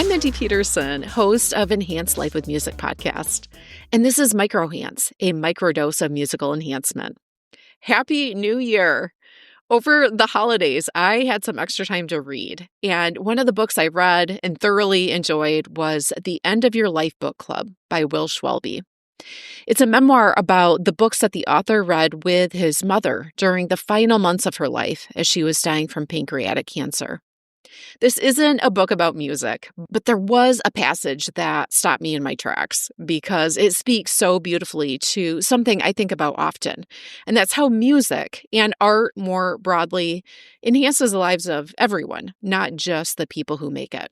I'm Mindy Peterson, host of Enhanced Life with Music podcast, and this is MicroHance, a microdose of musical enhancement. Happy New Year! Over the holidays, I had some extra time to read, and one of the books I read and thoroughly enjoyed was The End of Your Life Book Club by Will Schwelby. It's a memoir about the books that the author read with his mother during the final months of her life as she was dying from pancreatic cancer. This isn't a book about music, but there was a passage that stopped me in my tracks because it speaks so beautifully to something I think about often, and that's how music and art more broadly enhances the lives of everyone, not just the people who make it.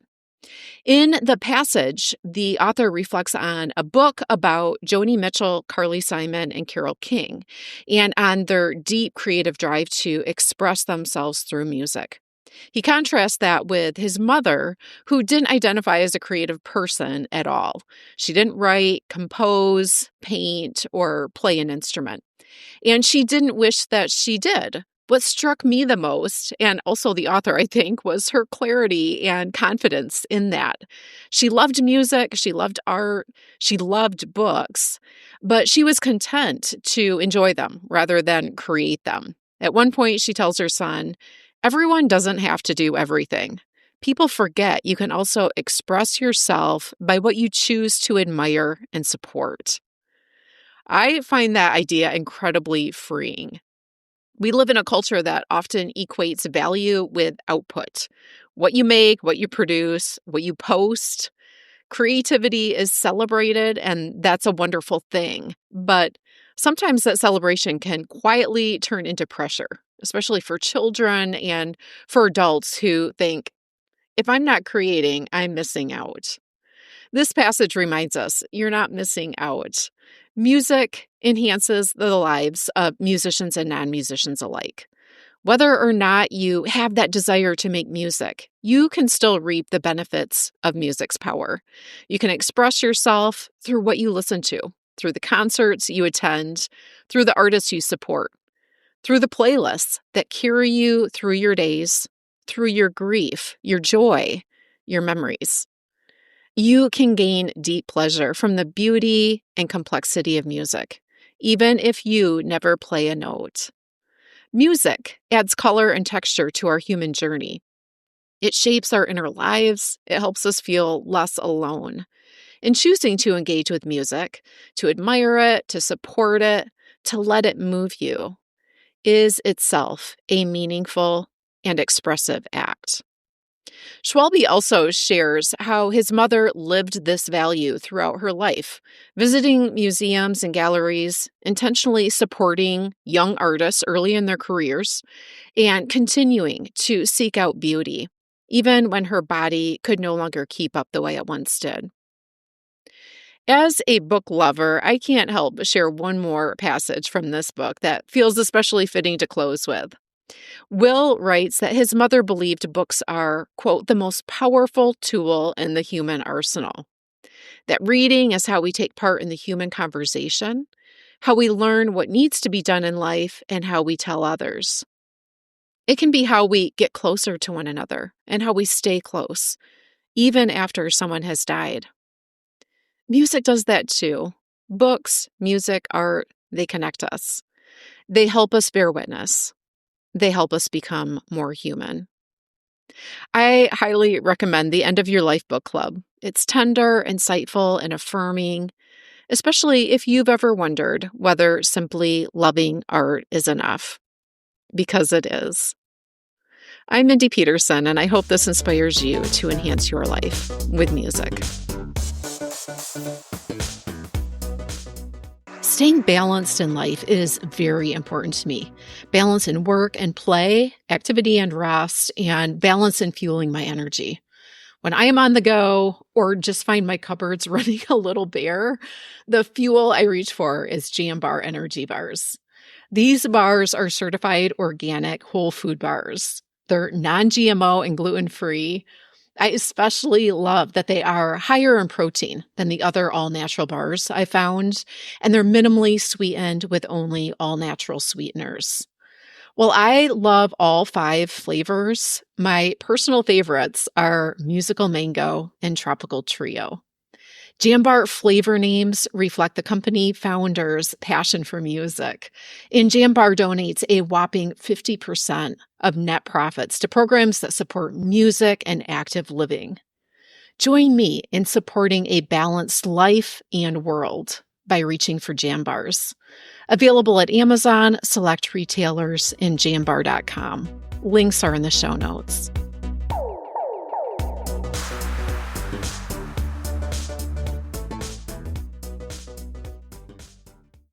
In the passage, the author reflects on a book about Joni Mitchell, Carly Simon, and Carole King, and on their deep creative drive to express themselves through music. He contrasts that with his mother, who didn't identify as a creative person at all. She didn't write, compose, paint, or play an instrument. And she didn't wish that she did. What struck me the most, and also the author, I think, was her clarity and confidence in that. She loved music, she loved art, she loved books, but she was content to enjoy them rather than create them. At one point, she tells her son, "Everyone doesn't have to do everything. People forget you can also express yourself by what you choose to admire and support." I find that idea incredibly freeing. We live in a culture that often equates value with output. What you make, what you produce, what you post. Creativity is celebrated, and that's a wonderful thing. But sometimes that celebration can quietly turn into pressure, especially for children and for adults who think, if I'm not creating, I'm missing out. This passage reminds us you're not missing out. Music enhances the lives of musicians and non-musicians alike. Whether or not you have that desire to make music, you can still reap the benefits of music's power. You can express yourself through what you listen to, through the concerts you attend, through the artists you support, through the playlists that carry you through your days, through your grief, your joy, your memories. You can gain deep pleasure from the beauty and complexity of music, even if you never play a note. Music adds color and texture to our human journey. It shapes our inner lives. It helps us feel less alone. In choosing to engage with music, to admire it, to support it, to let it move you, is itself a meaningful and expressive act. Schwelby also shares how his mother lived this value throughout her life, visiting museums and galleries, intentionally supporting young artists early in their careers, and continuing to seek out beauty, even when her body could no longer keep up the way it once did. As a book lover, I can't help but share one more passage from this book that feels especially fitting to close with. Will writes that his mother believed books are, quote, the most powerful tool in the human arsenal. That reading is how we take part in the human conversation, how we learn what needs to be done in life, and how we tell others. It can be how we get closer to one another and how we stay close, even after someone has died. Music does that too. Books, music, art, they connect us. They help us bear witness. They help us become more human. I highly recommend The End of Your Life Book Club. It's tender, insightful, and affirming, especially if you've ever wondered whether simply loving art is enough, because it is. I'm Mindy Peterson, and I hope this inspires you to enhance your life with music. Staying balanced in life is very important to me. Balance in work and play, activity and rest, and balance in fueling my energy. When I am on the go or just find my cupboards running a little bare, the fuel I reach for is Jambar energy bars. These bars are certified organic whole food bars. They're non-GMO and gluten-free. I especially love that they are higher in protein than the other all-natural bars I found, and they're minimally sweetened with only all-natural sweeteners. Well, I love all 5 flavors. My personal favorites are musical mango and tropical trio. Jambar flavor names reflect the company founder's passion for music, and Jambar donates a whopping 50% of net profits to programs that support music and active living. Join me in supporting a balanced life and world by reaching for Jambars. Available at Amazon, select retailers, and jambar.com. Links are in the show notes.